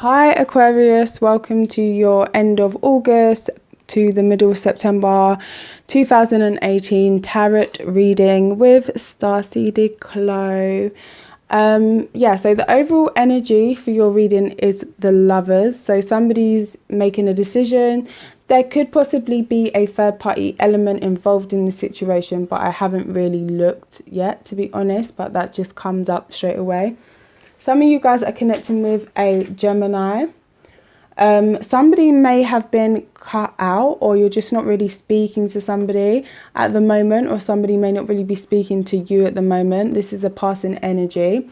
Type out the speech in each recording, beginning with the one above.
Hi Aquarius, welcome to your end of August to the middle of September 2018 tarot reading with Starseeded Chloe. So the overall energy for your reading is the Lovers. So somebody's making a decision. There could possibly be a third party element involved in the situation, but I haven't really looked yet, to be honest, but that just comes up straight away. Some of you guys are connecting with a Gemini. Somebody may have been cut out, or you're just not really speaking to somebody at the moment, or somebody may not really be speaking to you at the moment. This is a passing energy.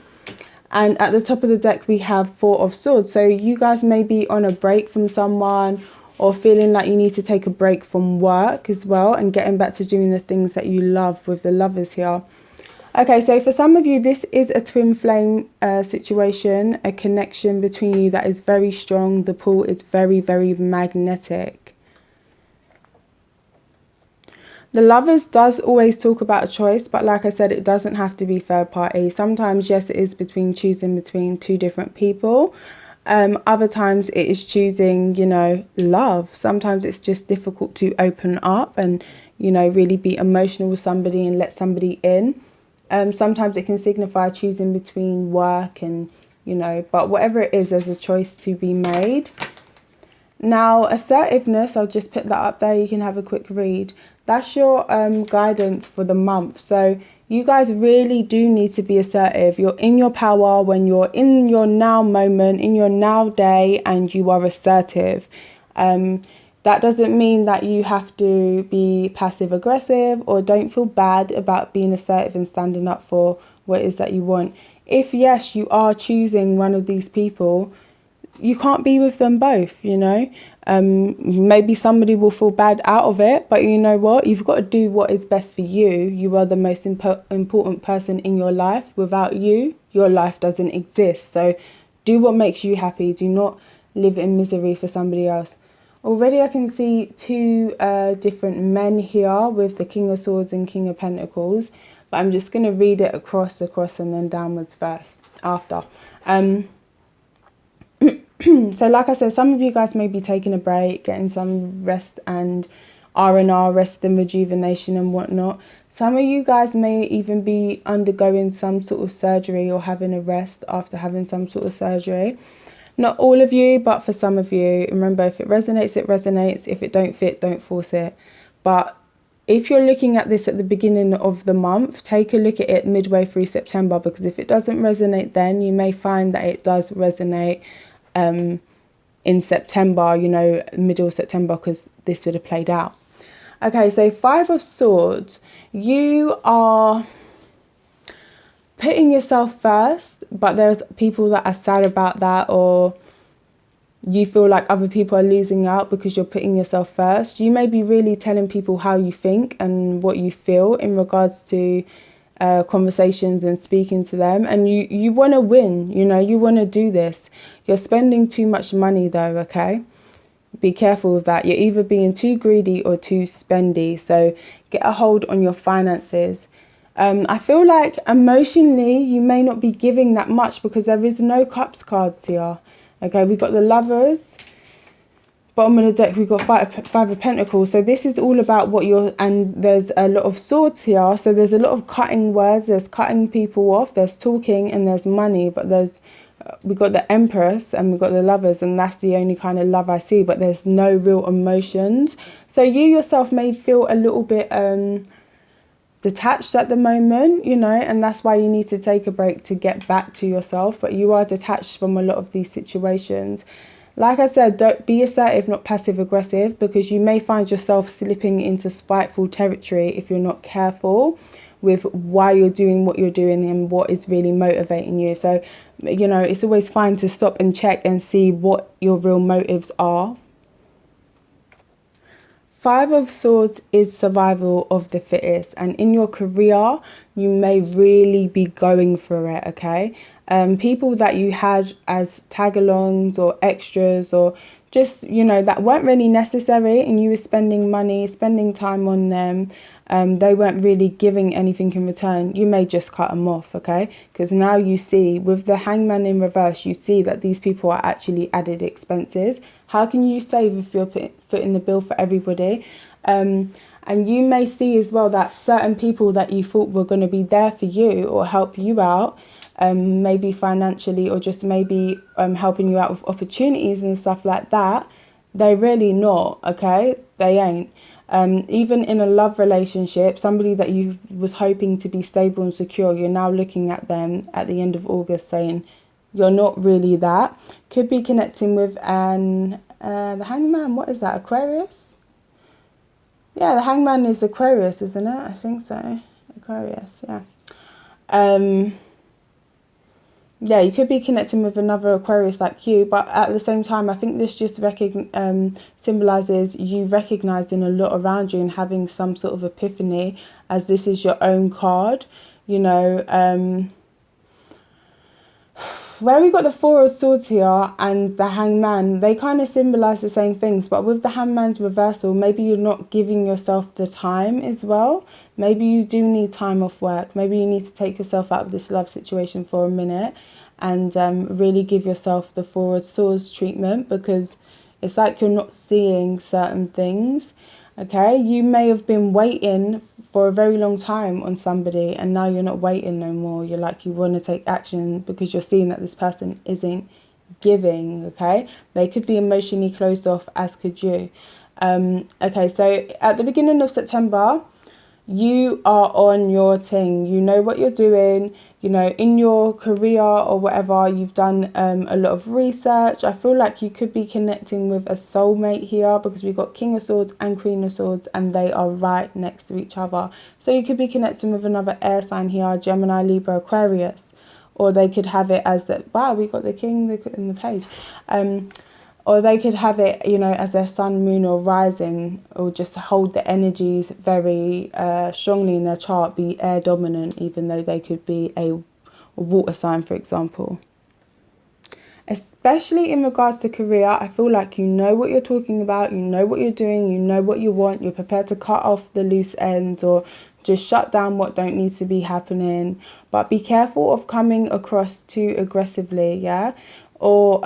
And at the top of the deck, we have Four of Swords. So you guys may be on a break from someone, or feeling like you need to take a break from work as well, and getting back to doing the things that you love with the Lovers here. Okay, so for some of you, this is a twin flame situation, a connection between you that is very strong. The pull is very, very magnetic. The Lovers does always talk about a choice, but like I said, it doesn't have to be third party. Sometimes, yes, it is choosing between two different people. Other times it is choosing, love. Sometimes it's just difficult to open up and, really be emotional with somebody and let somebody in. Sometimes it can signify choosing between work and, but whatever it is, there's a choice to be made. Now, assertiveness, I'll just put that up there. You can have a quick read. That's your guidance for the month. So you guys really do need to be assertive. You're in your power when you're in your now moment, in your now day, and you are assertive. That doesn't mean that you have to be passive aggressive, or don't feel bad about being assertive and standing up for what it is that you want. If yes, you are choosing one of these people, you can't be with them both, Maybe somebody will feel bad out of it, but you know what? You've got to do what is best for you. You are the most important person in your life. Without you, your life doesn't exist. So do what makes you happy. Do not live in misery for somebody else. Already I can see two different men here with the King of Swords and King of Pentacles. But I'm just going to read it across, and then downwards first, after. So like I said, some of you guys may be taking a break, getting some rest and R&R, rest and rejuvenation and whatnot. Some of you guys may even be undergoing some sort of surgery or having a rest after having some sort of surgery. Not all of you, but for some of you. Remember, if it resonates, it resonates. If it don't fit, don't force it. But if you're looking at this at the beginning of the month, take a look at it midway through September, because if it doesn't resonate then, you may find that it does resonate in September, middle of September, because this would have played out. Okay, so Five of Swords. You are putting yourself first, but there's people that are sad about that, or you feel like other people are losing out because you're putting yourself first. You may be really telling people how you think and what you feel in regards to conversations and speaking to them, and you want to win, you want to do this. You're spending too much money though, okay? Be careful with that. You're either being too greedy or too spendy, so get a hold on your finances. I feel like emotionally you may not be giving that much, because there is no Cups cards here. Okay, we've got the Lovers. Bottom of the deck, we've got Five of Pentacles. So this is all about what you're, and there's a lot of swords here. So there's a lot of cutting words. There's cutting people off. There's talking, and there's money. But we've got the Empress and we've got the Lovers, and that's the only kind of love I see. But there's no real emotions. So you yourself may feel a little bit detached at the moment, and that's why you need to take a break to get back to yourself. But you are detached from a lot of these situations. Like I said, don't be assertive, not passive aggressive, because you may find yourself slipping into spiteful territory if you're not careful with why you're doing what you're doing and what is really motivating you. So, it's always fine to stop and check and see what your real motives are. Five of Swords is survival of the fittest, and in your career you may really be going for it, okay? People that you had as tag-alongs or extras, or just, that weren't really necessary, and you were spending money, spending time on them, They weren't really giving anything in return. You may just cut them off, okay? Because now you see, with the Hangman in reverse, you see that these people are actually added expenses. How can you save if you're footing the bill for everybody? And you may see as well that certain people that you thought were going to be there for you or help you out, maybe financially or just maybe helping you out with opportunities and stuff like that, they're really not, okay? They ain't. Even in a love relationship, somebody that you was hoping to be stable and secure, you're now looking at them at the end of August saying you're not really that. Could be connecting with the Hangman. What is that, Aquarius? Yeah, the Hangman is Aquarius, isn't it? I think so. Aquarius, yeah. Yeah, you could be connecting with another Aquarius like you, but at the same time, I think this just symbolises you recognising a lot around you and having some sort of epiphany, as this is your own card, you know. Where we got the Four of Swords here and the Hangman, they kind of symbolise the same things, but with the Hangman's reversal, maybe you're not giving yourself the time as well. Maybe you do need time off work. Maybe you need to take yourself out of this love situation for a minute and really give yourself the Four of Swords treatment, because it's like you're not seeing certain things, okay? You may have been waiting for a very long time on somebody and now you're not waiting no more. You're like, you want to take action because you're seeing that this person isn't giving, okay? They could be emotionally closed off, as could you. Okay, so at the beginning of September, you are on your thing. You know what you're doing. You know, in your career or whatever, you've done a lot of research. I feel like you could be connecting with a soulmate here, because we've got King of Swords and Queen of Swords and they are right next to each other. So you could be connecting with another air sign here, Gemini, Libra, Aquarius. Or they could have it as that, wow, we got the King in the page. Or they could have it, you know, as their sun, moon or rising, or just hold the energies very strongly in their chart, be air dominant, even though they could be a water sign, for example. Especially in regards to career, I feel like you know what you're talking about, you know what you're doing, you know what you want, you're prepared to cut off the loose ends or just shut down what don't need to be happening. But be careful of coming across too aggressively, yeah? Or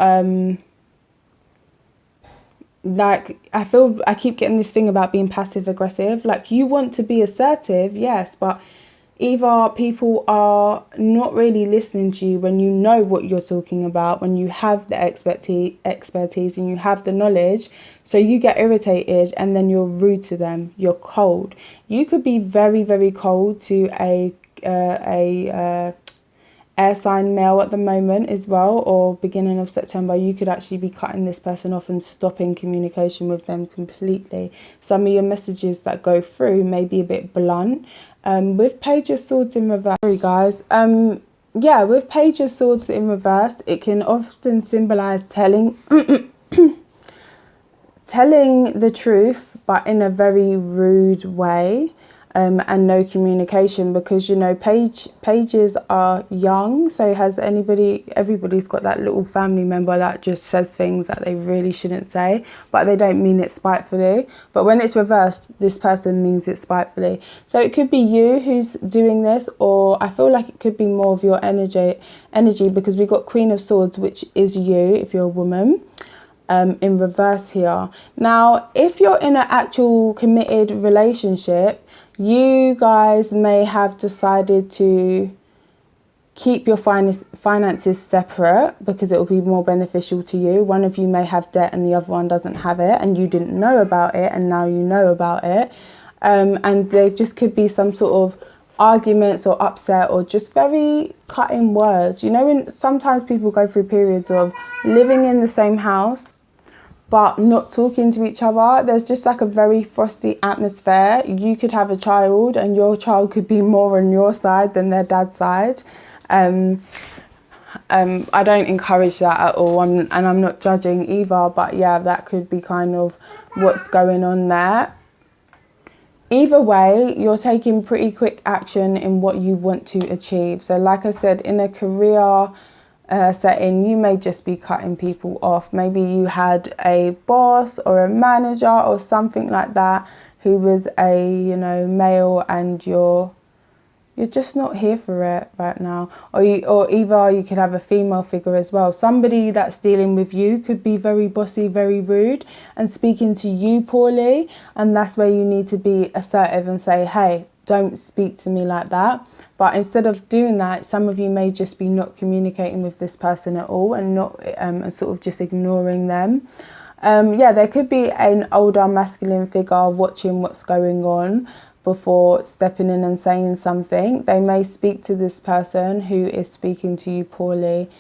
like, I keep getting this thing about being passive aggressive. Like, you want to be assertive, yes, but either people are not really listening to you when you know what you're talking about, when you have the expertise and you have the knowledge, so you get irritated and then you're rude to them, you're cold. You could be very, very cold to a air sign male at the moment as well, or beginning of September. You could actually be cutting this person off and stopping communication with them completely. Some of your messages that go through may be a bit blunt. With Page of Swords in reverse, sorry guys, yeah, with Page of Swords in reverse, it can often symbolize telling telling the truth, but in a very rude way. And no communication, because, you know, pages are young, so everybody's got that little family member that just says things that they really shouldn't say, but they don't mean it spitefully. But when it's reversed, this person means it spitefully. So it could be you who's doing this, or I feel like it could be more of your energy, because we got Queen of Swords, which is you if you're a woman. In reverse here. Now, if you're in an actual committed relationship, you guys may have decided to keep your finances separate because it will be more beneficial to you. One of you may have debt and the other one doesn't have it, and you didn't know about it and now you know about it. And there just could be some sort of arguments or upset or just very cutting words. You know, when sometimes people go through periods of living in the same house but not talking to each other. There's just like a very frosty atmosphere. You could have a child and your child could be more on your side than their dad's side. I don't encourage that at all, and I'm not judging either, but yeah, that could be kind of what's going on there. Either way, you're taking pretty quick action in what you want to achieve. So like I said, in a career setting, you may just be cutting people off. Maybe you had a boss or a manager or something like that who was a, you know, male, and you're just not here for it right now. Or either you could have a female figure as well. Somebody that's dealing with you could be very bossy, very rude, and speaking to you poorly. And that's where you need to be assertive and say, hey, don't speak to me like that. But instead of doing that, some of you may just be not communicating with this person at all, and not and sort of just ignoring them. Yeah, there could be an older masculine figure watching what's going on before stepping in and saying something. They may speak to this person who is speaking to you poorly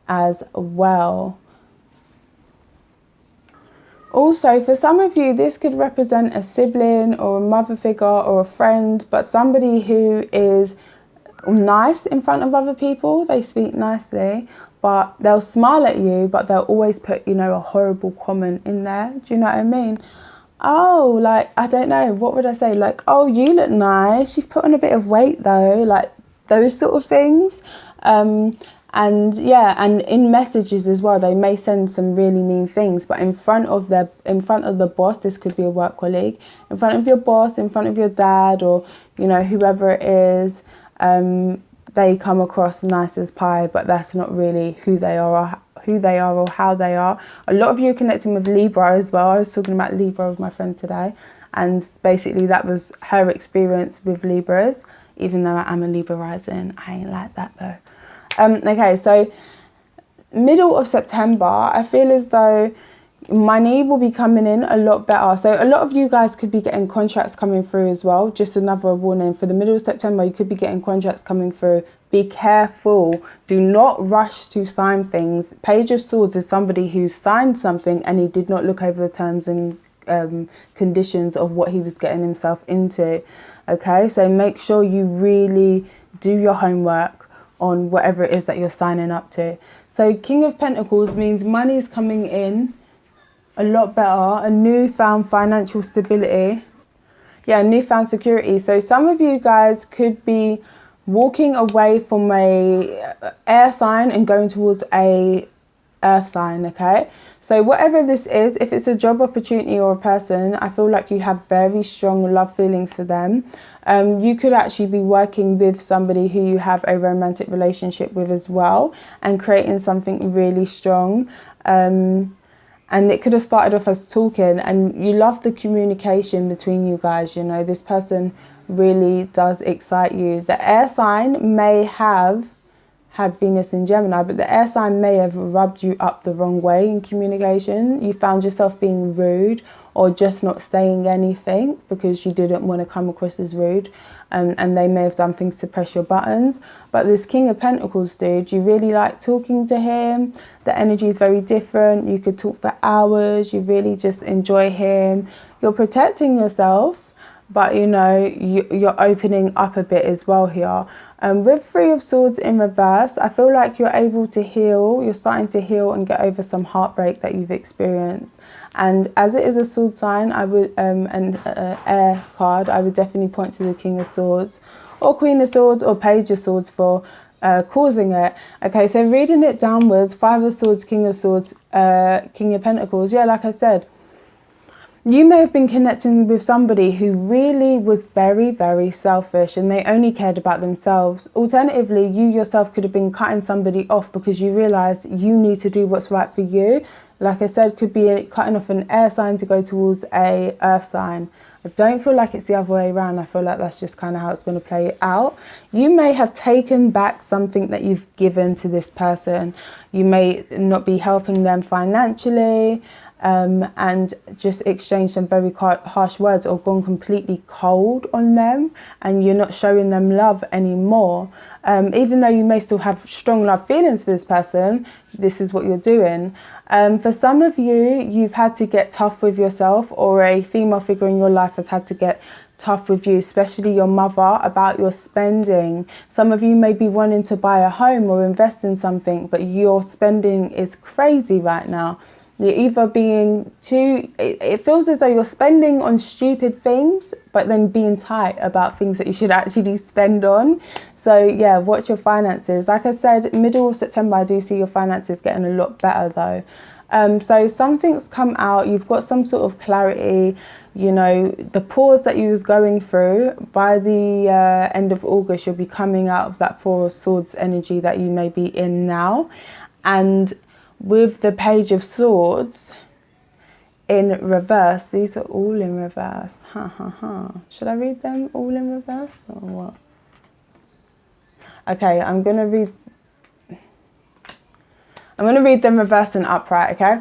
as well. Also, for some of you, this could represent a sibling or a mother figure or a friend, but somebody who is nice in front of other people. They speak nicely, but they'll smile at you, but they'll always put, you know, a horrible comment in there. Do you know what I mean? Oh, like, I don't know, what would I say? Like, oh, you look nice, you've put on a bit of weight though, like those sort of things. And yeah, and in messages as well, they may send some really mean things, but in front of the boss, this could be a work colleague, in front of your boss, in front of your dad, or, you know, whoever it is, they come across nice as pie, but that's not really who they are or how they are. A lot of you are connecting with Libra as well. I was talking about Libra with my friend today, and basically that was her experience with Libras, even though I am a Libra rising. I ain't like that though. Okay, so middle of September, I feel as though money will be coming in a lot better. So a lot of you guys could be getting contracts coming through as well. Just another warning, for the middle of September, you could be getting contracts coming through. Be careful. Do not rush to sign things. Page of Swords is somebody who signed something and he did not look over the terms and conditions of what he was getting himself into. Okay, so make sure you really do your homework on whatever it is that you're signing up to. So King of Pentacles means money's coming in a lot better, a newfound financial stability. Yeah, newfound security. So some of you guys could be walking away from a air sign and going towards a earth sign, okay? So whatever this is, if it's a job opportunity or a person, I feel like you have very strong love feelings for them. You could actually be working with somebody who you have a romantic relationship with as well, and creating something really strong. And it could have started off as talking, and you love the communication between you guys. You know, this person really does excite you. The air sign may have had Venus in Gemini, but the air sign may have rubbed you up the wrong way in communication. You found yourself being rude or just not saying anything because you didn't want to come across as rude, and they may have done things to press your buttons. But this King of Pentacles dude, you really like talking to him. The energy is very different. You could talk for hours. You really just enjoy him. You're protecting yourself, but you know, you're opening up a bit as well here. With Three of Swords in reverse, I feel like you're able to heal. You're starting to heal and get over some heartbreak that you've experienced. And as it is a sword sign, I would air card, I would definitely point to the King of Swords or Queen of Swords or Page of Swords for causing it. Okay, so reading it downwards, Five of Swords, King of Swords, King of Pentacles. Yeah, like I said, you may have been connecting with somebody who really was very, very selfish and they only cared about themselves. Alternatively, you yourself could have been cutting somebody off because you realised you need to do what's right for you. Like I said, could be cutting off an air sign to go towards a earth sign. I don't feel like it's the other way around. I feel like that's just kind of how it's going to play out. You may have taken back something that you've given to this person. You may not be helping them financially, and just exchanged some very harsh words or gone completely cold on them, and you're not showing them love anymore. Even though you may still have strong love feelings for this person, this is what you're doing. For some of you, you've had to get tough with yourself, or a female figure in your life has had to get tough with you, especially your mother, about your spending. Some of you may be wanting to buy a home or invest in something, but your spending is crazy right now. You're either being too, it feels as though you're spending on stupid things, but then being tight about things that you should actually spend on. So yeah, watch your finances. Like I said, middle of September, I do see your finances getting a lot better though. So something's come out, you've got some sort of clarity, you know, the pause that you was going through. By the end of August, you'll be coming out of that Four of Swords energy that you may be in now. And with the Page of Swords in reverse, these are all in reverse. Should I read them all in reverse or what? Okay, I'm gonna read them reverse and upright, okay?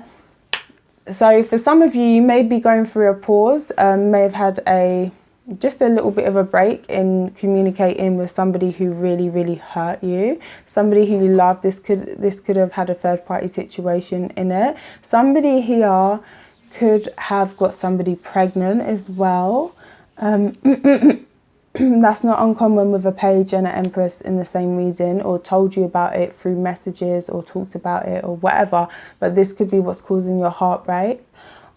So for some of you, you may be going through a pause, may have had just a little bit of a break in communicating with somebody who really, really hurt you, somebody who you love. This could have had a third party situation in it. Somebody here could have got somebody pregnant as well. That's not uncommon with a page and an empress in the same reading, or told you about it through messages or talked about it or whatever, but this could be what's causing your heartbreak.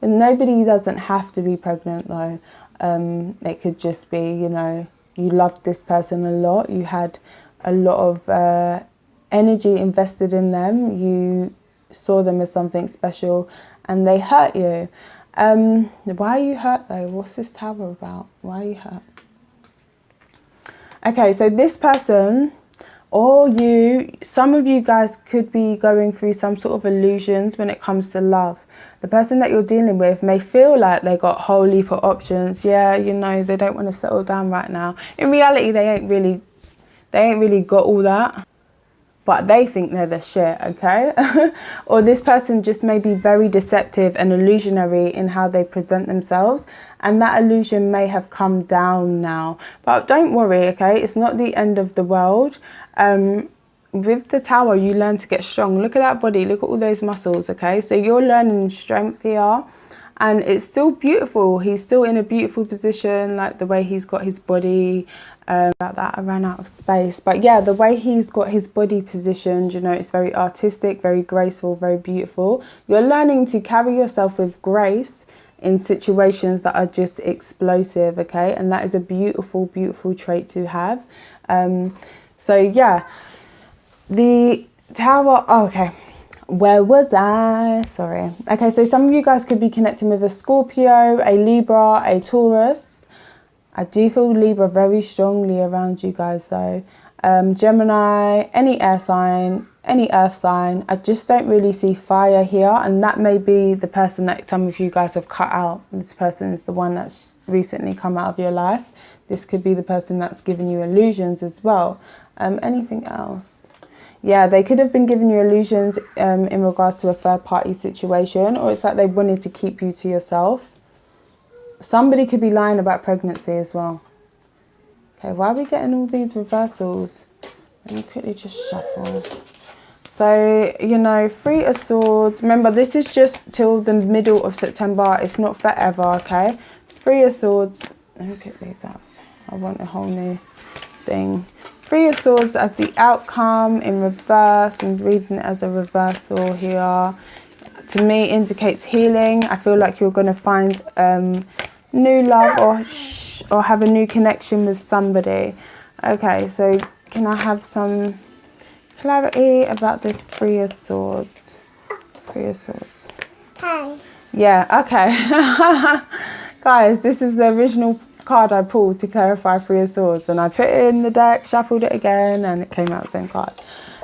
And nobody doesn't have to be pregnant though. It could just be, you know, you loved this person a lot, you had a lot of energy invested in them, you saw them as something special, and they hurt you. Why are you hurt though? What's this tower about? Why are you hurt? Okay, so this person, or you, some of you guys could be going through some sort of illusions when it comes to love. The person that you're dealing with may feel like they got a whole heap of options. Yeah, you know, they don't want to settle down right now. In reality, they ain't really got all that, but they think they're the shit, okay? Or this person just may be very deceptive and illusionary in how they present themselves, and that illusion may have come down now. But don't worry, okay? It's not the end of the world. With the tower, you learn to get strong. Look at that body, look at all those muscles, okay? So you're learning strength here, and it's still beautiful. He's still in a beautiful position, like the way he's got his body. About that, I ran out of space. But yeah, the way he's got his body positioned, you know, it's very artistic, very graceful, very beautiful. You're learning to carry yourself with grace in situations that are just explosive, okay? And that is a beautiful, beautiful trait to have. So yeah, the tower, oh, okay. Where was I? Sorry. Okay, so some of you guys could be connecting with a Scorpio, a Libra, a Taurus. I do feel Libra very strongly around you guys though. Gemini, any air sign, any earth sign. I just don't really see fire here, and that may be the person that some of you guys have cut out. This person is the one that's recently come out of your life. This could be the person that's given you illusions as well. Anything else? Yeah, they could have been giving you illusions in regards to a third party situation, or it's like they wanted to keep you to yourself. Somebody could be lying about pregnancy as well. Okay, why are we getting all these reversals? Let me quickly just shuffle. So, you know, Three of Swords. Remember, this is just till the middle of September. It's not forever, okay? Three of Swords. Let me pick these up. I want a whole new thing. Three of Swords as the outcome in reverse. I'm reading it as a reversal here. To me, indicates healing. I feel like you're going to find new love or have a new connection with somebody. Okay, so can I have some clarity about this Three of Swords? Three of Swords. Hi. Yeah, okay. Guys, this is the original card I pulled to clarify Three of Swords, and I put it in the deck, shuffled it again, and it came out the same card.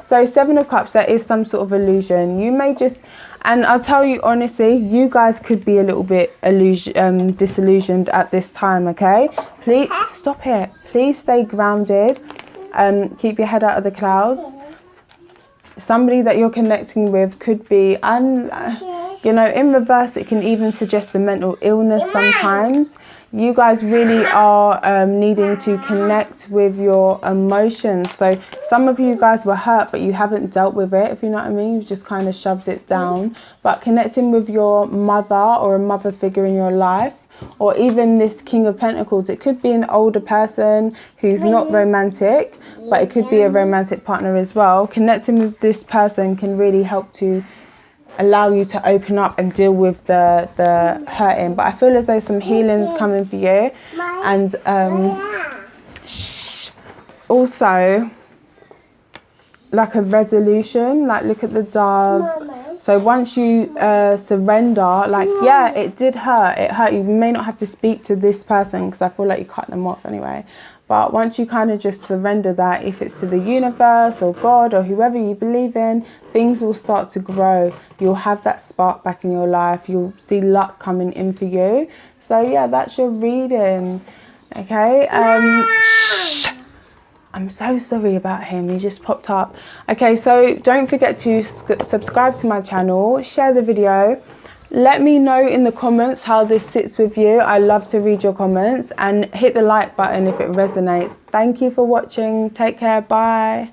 So Seven of Cups, there is some sort of illusion. You may just, and I'll tell you honestly, you guys could be a little bit disillusioned at this time, okay? Please stop it. Please stay grounded. Keep your head out of the clouds. Somebody that you're connecting with could be, you know, in reverse, it can even suggest a mental illness sometimes. You guys really are needing to connect with your emotions. So some of you guys were hurt, but you haven't dealt with it, if you know what I mean. You've just kind of shoved it down. But connecting with your mother or a mother figure in your life, or even this King of Pentacles, it could be an older person who's not romantic, but it could be a romantic partner as well. Connecting with this person can really help to allow you to open up and deal with the hurting. But I feel as though some healing's coming for you. And also like a resolution, like look at the dove. So once you surrender, like, yeah, it did hurt. It hurt. You may not have to speak to this person because I feel like you cut them off anyway. But once you kind of just surrender that, if it's to the universe or God or whoever you believe in, things will start to grow. You'll have that spark back in your life. You'll see luck coming in for you. So yeah, that's your reading. Okay. I'm so sorry about him, he just popped up. Okay, so don't forget to subscribe to my channel, share the video, let me know in the comments how this sits with you. I love to read your comments, and hit the like button if it resonates. Thank you for watching, take care, bye.